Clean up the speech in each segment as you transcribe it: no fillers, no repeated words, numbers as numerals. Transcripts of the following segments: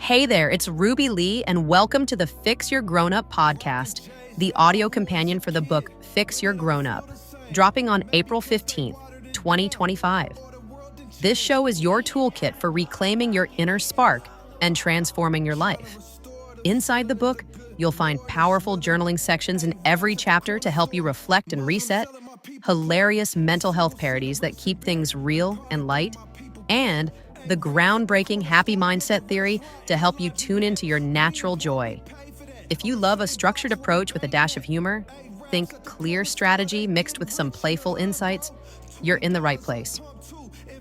Hey there, it's Ruby Lee, and welcome to the Fix Your Grown Up podcast, the audio companion for the book Fix Your Grown Up, dropping on April 15th, 2025. This show is your toolkit for reclaiming your inner spark and transforming your life. Inside the book, you'll find powerful journaling sections in every chapter to help you reflect and reset, hilarious mental health parodies that keep things real and light, and the groundbreaking happy mindset theory to help you tune into your natural joy. If you love a structured approach with a dash of humor, think clear strategy mixed with some playful insights, you're in the right place.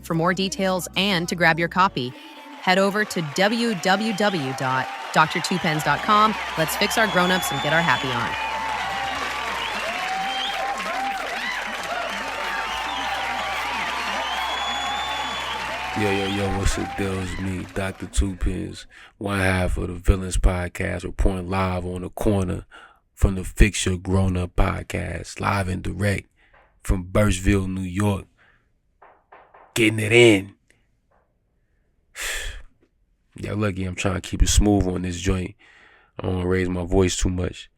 For more details and to grab your copy, head over to www.drtuepenz.com. Let's fix our grown-ups and get our happy on. Yo, what's the deal? It's me, Dr. Tuepenz, one half of the Villains Podcast, reporting live on the corner from the Fix Your Grown Up Podcast, live and direct from Birchville, New York. Getting it in. Y'all lucky I'm trying to keep it smooth on this joint. I don't want to raise my voice too much.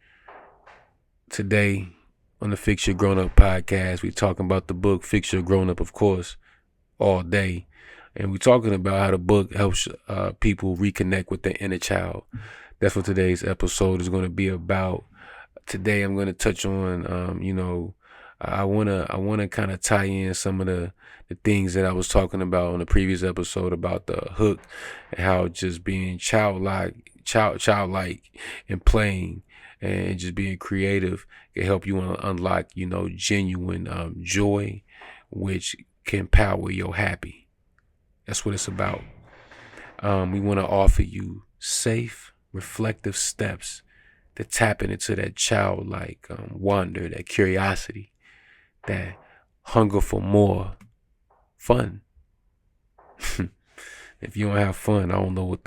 Today, on the Fix Your Grown Up Podcast, we talking about the book Fix Your Grown Up, of course, all day. And we're talking about how the book helps people reconnect with their inner child. That's what today's episode is going to be about. Today, I'm going to touch on, I want to kind of tie in some of the things that I was talking about on the previous episode about the hook and how just being childlike and playing and just being creative can help you unlock, genuine joy, which can power your happy. That's what it's about. We want to offer you safe, reflective steps to tap into that childlike wonder, that curiosity, that hunger for more fun. If you don't have fun, I don't know what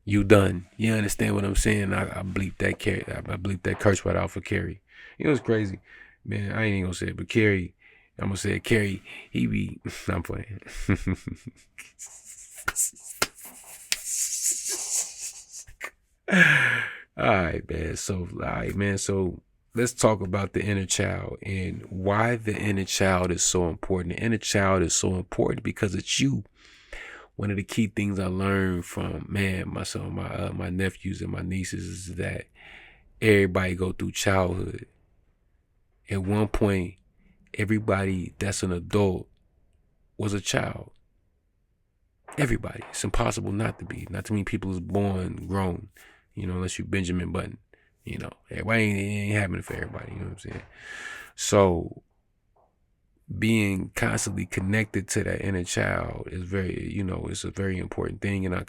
you done. You understand what I'm saying? I bleeped that curse right out for Carrie. You know what's crazy? Man, I ain't even gonna say it, but Carrie, I'm gonna say it. Carrie, he be, I'm playing. All right, man. So let's talk about the inner child and why the inner child is so important. The inner child is so important because it's you. One of the key things I learned from, my nephews and my nieces is that everybody go through childhood. At one point, everybody that's an adult was a child. Everybody. It's impossible not to be. Not too many people is born grown, unless you Benjamin Button. Everybody ain't happening for everybody. You know what I'm saying? So being constantly connected to that inner child is it's a very important thing. And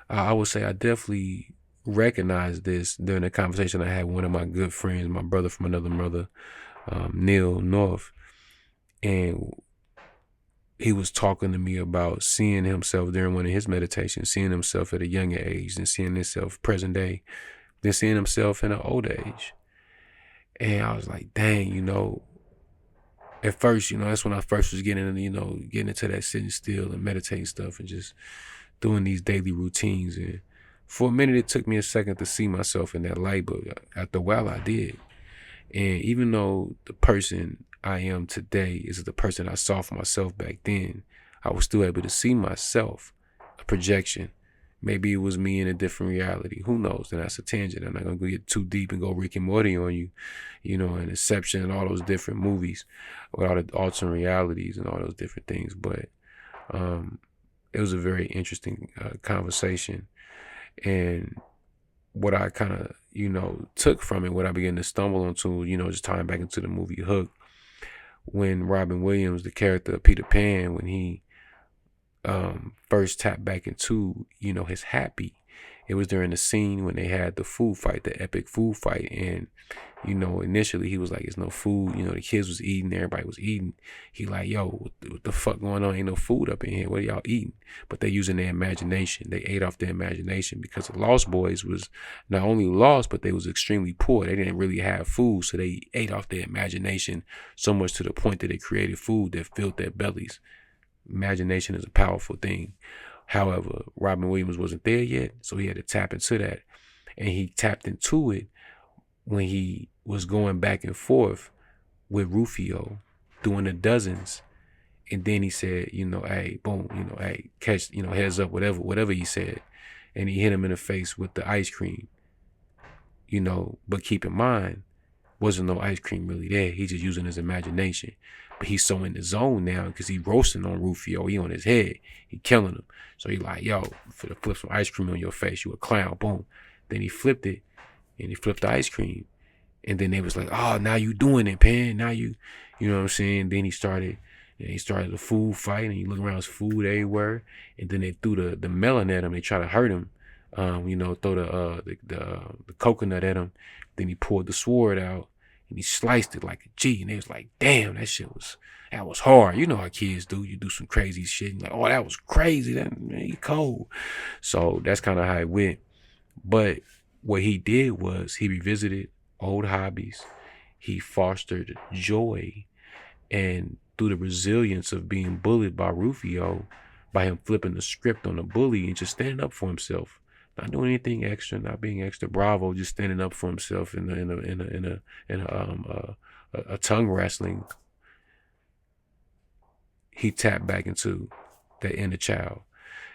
I would say I definitely recognized this during a conversation I had with one of my good friends, my brother from another mother, Neil North. And he was talking to me about seeing himself during one of his meditations, seeing himself at a younger age and seeing himself present day, then seeing himself in an old age. And I was like, dang, at first, that's when I first was getting into that sitting still and meditating stuff and just doing these daily routines. And for a minute, it took me a second to see myself in that light, but after a while I did. And even though the person I am today is the person I saw for myself back then, I was still able to see myself, a projection. Maybe it was me in a different reality. Who knows? And that's a tangent. I'm not going to get too deep and go Rick and Morty on you, and Inception and all those different movies with all the alternate realities and all those different things. But it was a very interesting conversation. And what I kind of, took from it, what I began to stumble onto, just tying back into the movie Hook, when Robin Williams, the character of Peter Pan, when he first tapped back into, his happy, it was during the scene when they had the food fight, the epic food fight. And, initially he was like, it's no food, the kids was eating, everybody was eating. He like, yo, what the fuck going on? Ain't no food up in here. What are y'all eating? But they using their imagination. They ate off their imagination because the Lost Boys was not only lost, but they was extremely poor. They didn't really have food. So they ate off their imagination so much to the point that they created food that filled their bellies. Imagination is a powerful thing. However, Robin Williams wasn't there yet, so he had to tap into that. And he tapped into it when he was going back and forth with Rufio doing the dozens. And then he said, hey, boom, hey, catch, heads up, whatever he said. And he hit him in the face with the ice cream, but keep in mind, wasn't no ice cream really there. He's just using his imagination. But he's so in the zone now because he's roasting on Rufio. He on his head. He killing him. So he like, yo, for the flip some ice cream on your face, you a clown, boom. Then he flipped it, and he flipped the ice cream. And then they was like, oh, now you doing it, Pan. Now you know what I'm saying? Then he started the food fight, and he looked around his food everywhere. And then they threw the melon at him. They tried to hurt him. Throw the coconut at him. Then he pulled the sword out and he sliced it like a G. And they was like, damn, that was hard. You know how kids do. You do some crazy shit. And like, oh, that was crazy. That man, he cold. So that's kind of how it went. But what he did was he revisited old hobbies. He fostered joy, and through the resilience of being bullied by Rufio, by him flipping the script on the bully and just standing up for himself, not doing anything extra, not being extra bravo, just standing up for himself in a tongue wrestling. He tapped back into that inner child,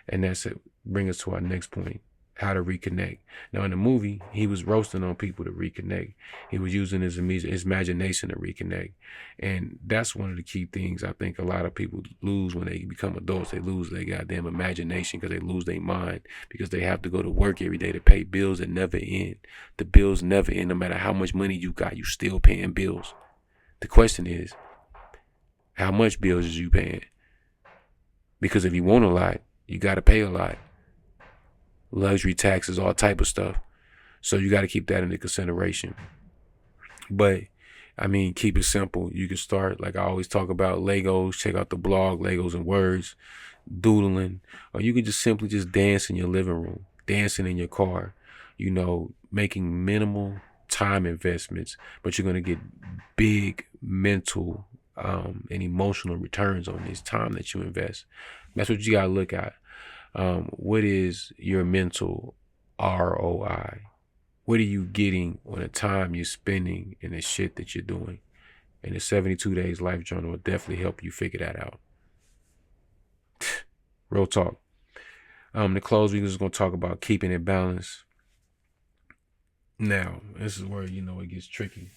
and that's it. Bring us to our next point. How to reconnect. Now in the movie, he was roasting on people to reconnect. He was using his imagination to reconnect. And that's one of the key things I think a lot of people lose when they become adults. They lose their goddamn imagination because they lose their mind, because they have to go to work every day to pay bills that never end. The bills never end. No matter how much money you got, you still paying bills. The question is, how much bills is you paying? Because if you want a lot, you got to pay a lot. Luxury taxes, all type of stuff. So you got to keep that into consideration. But I mean, keep it simple. You can start, like I always talk about, Legos. Check out the blog, Legos and Words, doodling, or you can just simply just dance in your living room, dancing in your car, making minimal time investments, but you're going to get big mental and emotional returns on this time that you invest. That's what you got to look at. What is your mental ROI? What are you getting on the time you're spending in the shit that you're doing? And the 72 Days Life Journal will definitely help you figure that out. Real talk. To close, we're just going to talk about keeping it balanced. Now, this is where, it gets tricky.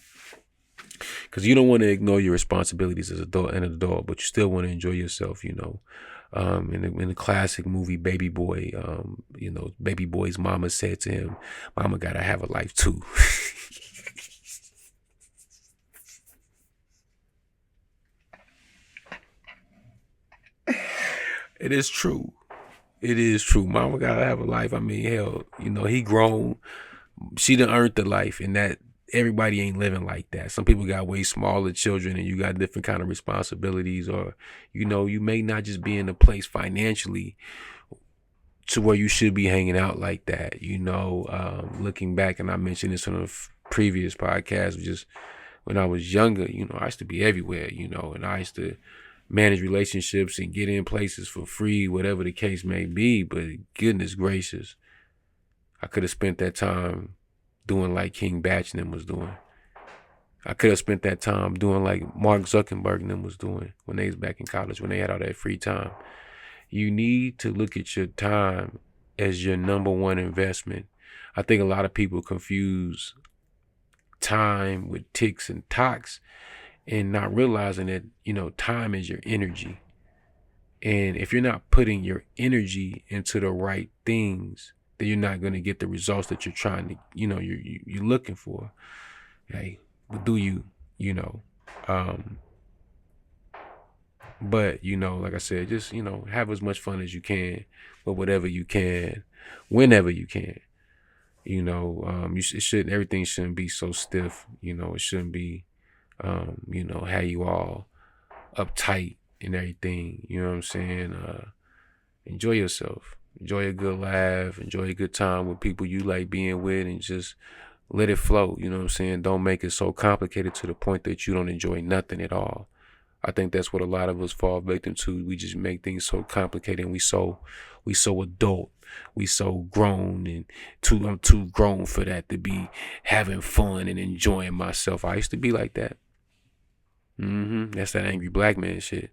Because you don't want to ignore your responsibilities as an adult, but you still want to enjoy yourself, in the classic movie Baby Boy, Baby Boy's mama said to him, "Mama gotta have a life too." It is true. It is true. Mama gotta have a life. I mean, hell, he grown. She done earned the life, and that everybody ain't living like that. Some people got way smaller children, and you got different kind of responsibilities, or you may not just be in a place financially to where you should be hanging out like that. Looking back, and I mentioned this on a previous podcast, just when I was younger, I used to be everywhere, and I used to manage relationships and get in places for free, whatever the case may be. But goodness gracious, I could have spent that time doing like King Batch and them was doing. I could have spent that time doing like Mark Zuckerberg and them was doing when they was back in college, when they had all that free time. You need to look at your time as your number one investment. I think a lot of people confuse time with ticks and tocks, and not realizing that, time is your energy. And if you're not putting your energy into the right things, then you're not going to get the results that you're trying to, you're looking for. Hey, do you, but, like I said, just, have as much fun as you can with whatever you can, whenever you can. Everything shouldn't be so stiff. It shouldn't be, how you all uptight and everything. You know what I'm saying? Enjoy yourself. Enjoy a good laugh. Enjoy a good time with people you like being with, and just let it flow. You know what I'm saying? Don't make it so complicated to the point that you don't enjoy nothing at all. I think that's what a lot of us fall victim to. We just make things so complicated, and we so adult. We so grown, and I'm too grown for that, to be having fun and enjoying myself. I used to be like that. That's that angry black man shit.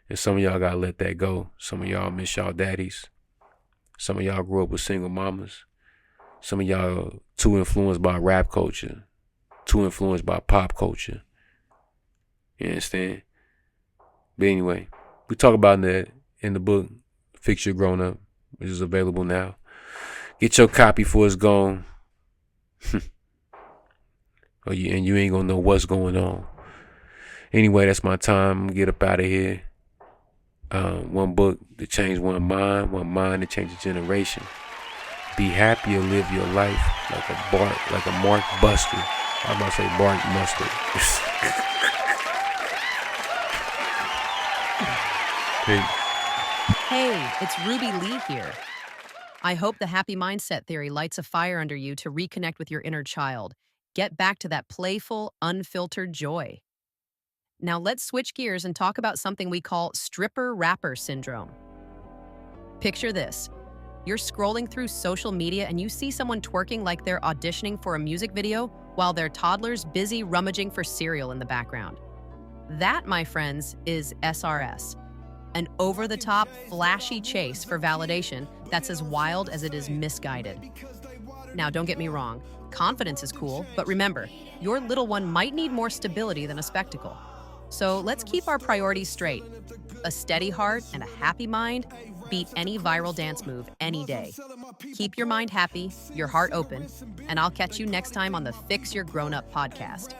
And some of y'all gotta let that go. Some of y'all miss y'all daddies. Some of y'all grew up with single mamas. Some of y'all too influenced by rap culture, too influenced by pop culture. You understand? But anyway, we talk about that in the book, Fix Your Grown Up, which is available now. Get your copy before it's gone. And you ain't gonna know what's going on. Anyway, that's my time. Get up out of here. One book to change one mind to change a generation. Be happy and live your life like a Mark Buster. I was about to say Bart Mustard. Hey, it's Ruby Lee here. I hope the happy mindset theory lights a fire under you to reconnect with your inner child. Get back to that playful, unfiltered joy. Now let's switch gears and talk about something we call stripper-rapper syndrome. Picture this. You're scrolling through social media and you see someone twerking like they're auditioning for a music video while their toddler's busy rummaging for cereal in the background. That, my friends, is SRS. An over-the-top, flashy chase for validation that's as wild as it is misguided. Now, don't get me wrong. Confidence is cool, but remember, your little one might need more stability than a spectacle. So let's keep our priorities straight. A steady heart and a happy mind beat any viral dance move any day. Keep your mind happy, your heart open, and I'll catch you next time on the Fix Your Grown Up podcast.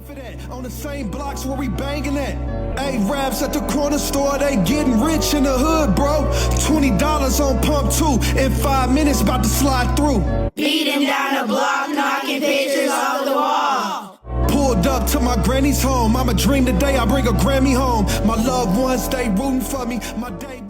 For that. On the same blocks where we banging at. A-Raps at the corner store, they getting rich in the hood, bro. $20 on pump 2 in 5 minutes, about to slide through. Beating down the block, knocking pictures off the wall. Pulled up to my granny's home. I'ma dream today, I bring a Grammy home. My loved ones, they rooting for me. My day